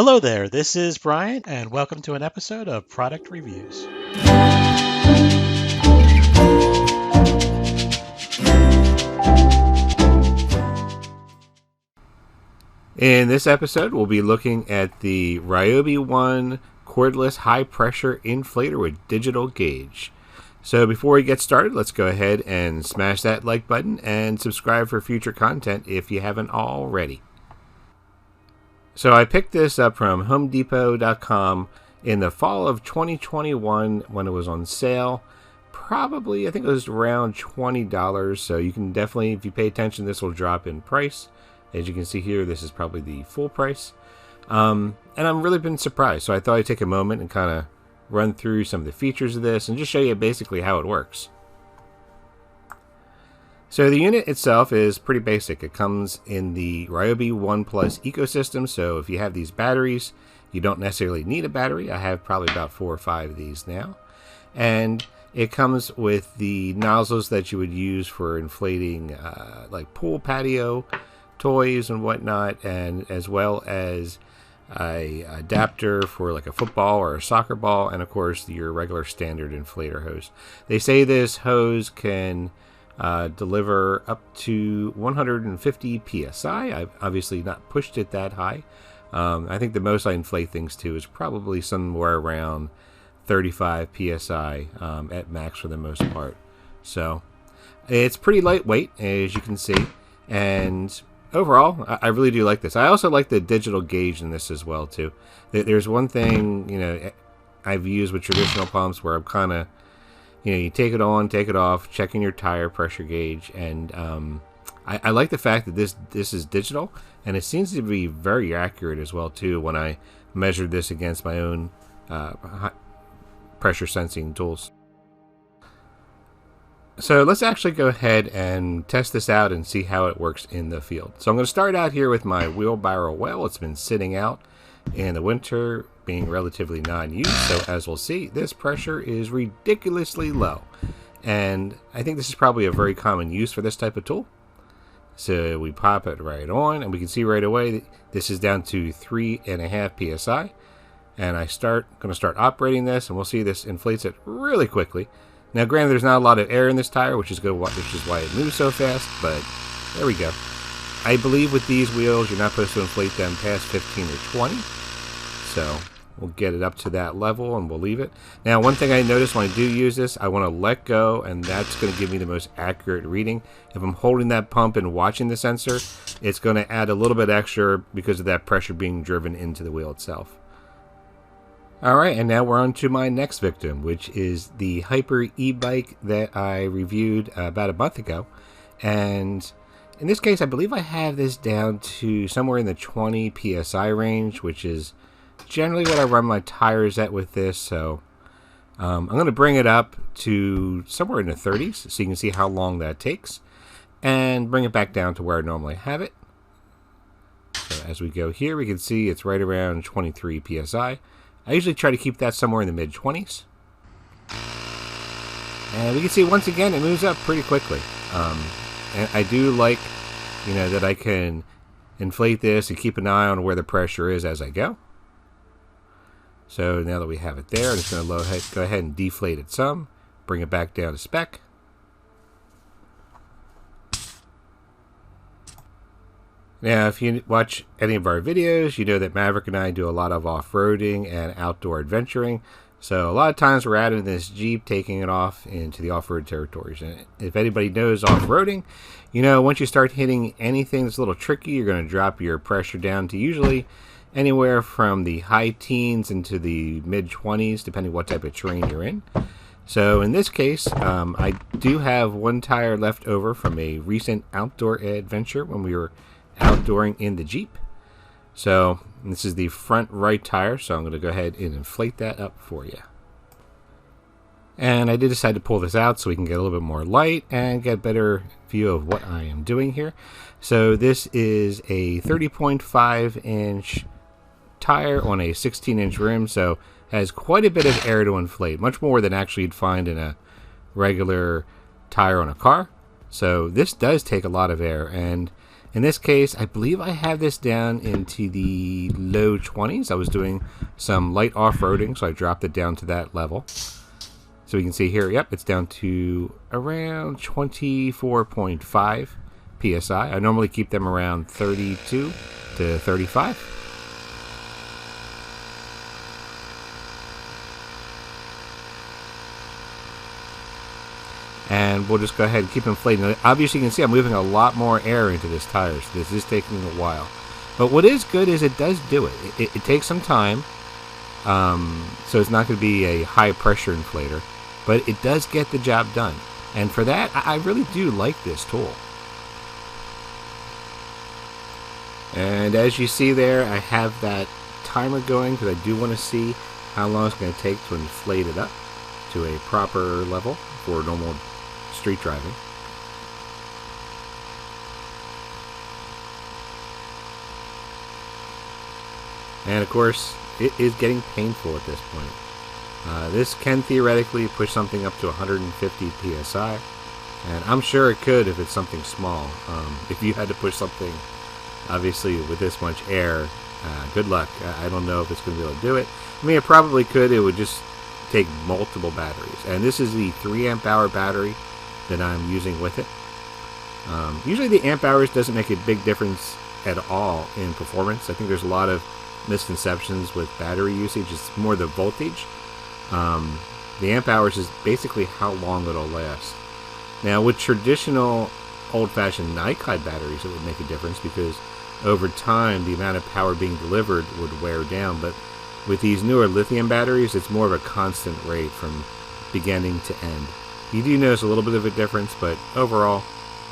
Hello there, this is Brian, and welcome to an episode of Product Reviews. In this episode, we'll be looking at the RYOBI ONE cordless high pressure inflator with digital gauge. So before we get started, let's go ahead and smash that like button and subscribe for future content if you haven't already. So I picked this up from HomeDepot.com in the fall of 2021 when it was on sale. Probably, I think it was around $20, so you can definitely, if you pay attention, this will drop in price. As you can see here, this is probably the full price. And I've really been surprised, so I thought I'd take a moment and kind of run through some of the features of this and just show you basically how it works. So the unit itself is pretty basic. It comes in the RYOBI ONE Plus ecosystem, so if you have these batteries, you don't necessarily need a battery. I have probably about 4 or 5 of these now. And it comes with the nozzles that you would use for inflating like pool patio toys and whatnot, and as well as a adapter for like a football or a soccer ball, and of course your regular standard inflator hose. They say this hose can deliver up to 150 psi. I've obviously not pushed it that high. I think the most I inflate things to is probably somewhere around 35 psi at max for the most part. So it's pretty lightweight, as you can see, and overall I really do like this. I also like the digital gauge in this as well too. There's one thing, you know, I've used with traditional pumps where I'm kind of, you know, you take it on, take it off, checking your tire pressure gauge, and I like the fact that this is digital, and it seems to be very accurate as well too when I measured this against my own pressure sensing tools. So let's actually go ahead and test this out and see how it works in the field. So I'm going to start out here with my wheelbarrow well. It's been sitting out in the winter, being relatively non-used. So as we'll see, this pressure is ridiculously low. And I think this is probably a very common use for this type of tool. So we pop it right on, and we can see right away that this is down to 3.5 psi. And I'm going to start operating this, and we'll see this inflates it really quickly. Now, granted, there's not a lot of air in this tire, which is good, which is why it moves so fast, but there we go. I believe with these wheels, you're not supposed to inflate them past 15 or 20. So we'll get it up to that level, and we'll leave it. Now, one thing I noticed when I do use this, I want to let go, and that's going to give me the most accurate reading. If I'm holding that pump and watching the sensor, it's going to add a little bit extra because of that pressure being driven into the wheel itself. Alright, and now we're on to my next victim, which is the Hyper e-bike that I reviewed about a month ago. And in this case, I believe I have this down to somewhere in the 20 psi range, which is generally what I run my tires at with this. So I'm going to bring it up to somewhere in the 30s so you can see how long that takes, and bring it back down to where I normally have it. So as we go here, we can see it's right around 23 psi. I usually try to keep that somewhere in the mid-20s. And we can see once again it moves up pretty quickly. And I do like, you know, that I can inflate this and keep an eye on where the pressure is as I go. So now that we have it there, I'm just going to go ahead and deflate it some, bring it back down to spec. Now, if you watch any of our videos, you know that Maverick and I do a lot of off-roading and outdoor adventuring. So a lot of times we're out in this Jeep taking it off into the off-road territories. And if anybody knows off-roading, you know, once you start hitting anything that's a little tricky, you're going to drop your pressure down to usually anywhere from the high teens into the mid-20s, depending what type of terrain you're in. So in this case, I do have one tire left over from a recent outdoor adventure when we were outdooring in the Jeep. So this is the front right tire, so I'm going to go ahead and inflate that up for you. And I did decide to pull this out so we can get a little bit more light and get a better view of what I am doing here. So this is a 30.5 inch tire on a 16 inch rim, so has quite a bit of air to inflate, much more than actually you'd find in a regular tire on a car. So this does take a lot of air, and In this case, I believe I have this down into the low 20s. I was doing some light off-roading, so I dropped it down to that level. So we can see here, yep, it's down to around 24.5 PSI. I normally keep them around 32 to 35. And we'll just go ahead and keep inflating. Now, obviously, you can see I'm moving a lot more air into this tire, so this is taking a while. But what is good is it does do it. It takes some time, so it's not going to be a high pressure inflator, but it does get the job done. And for that, I really do like this tool. And as you see there, I have that timer going because I do want to see how long it's going to take to inflate it up to a proper level for normal street driving. And of course, it is getting painful at this point. This can theoretically push something up to 150 psi, and I'm sure it could if it's something small. If you had to push something, obviously with this much air, good luck. I don't know if it's going to be able to do it. I mean, it probably could. It would just take multiple batteries, and this is the 3 amp hour battery that I'm using with it. Usually the amp hours doesn't make a big difference at all in performance. I think there's a lot of misconceptions with battery usage. It's more the voltage. The amp hours is basically how long it'll last. Now with traditional old-fashioned Nikon batteries, it would make a difference because over time the amount of power being delivered would wear down, but with these newer lithium batteries, it's more of a constant rate from beginning to end. You do notice a little bit of a difference, but overall,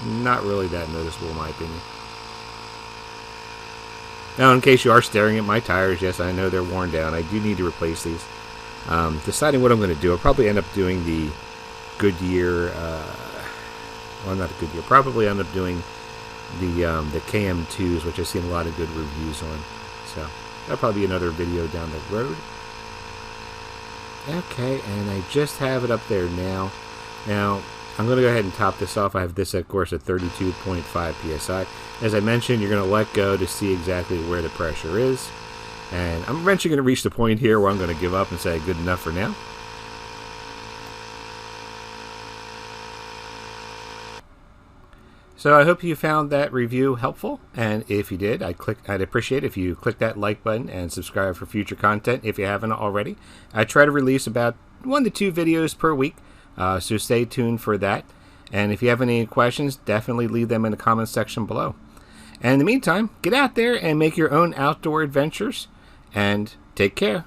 not really that noticeable in my opinion. Now, in case you are staring at my tires, yes, I know they're worn down. I do need to replace these. Deciding what I'm going to do, I'll probably end up doing the Goodyear, well, not the Goodyear, probably end up doing the KM2s, which I've seen a lot of good reviews on. So that'll probably be another video down the road. Okay, and I just have it up there now. Now, I'm going to go ahead and top this off. I have this, of course, at 32.5 psi. As I mentioned, you're going to let go to see exactly where the pressure is. And I'm eventually going to reach the point here where I'm going to give up and say good enough for now. So I hope you found that review helpful, and if you did, I'd appreciate it if you click that like button and subscribe for future content if you haven't already. I try to release about 1 to 2 videos per week, so stay tuned for that. And if you have any questions, definitely leave them in the comments section below. And in the meantime, get out there and make your own outdoor adventures, and take care.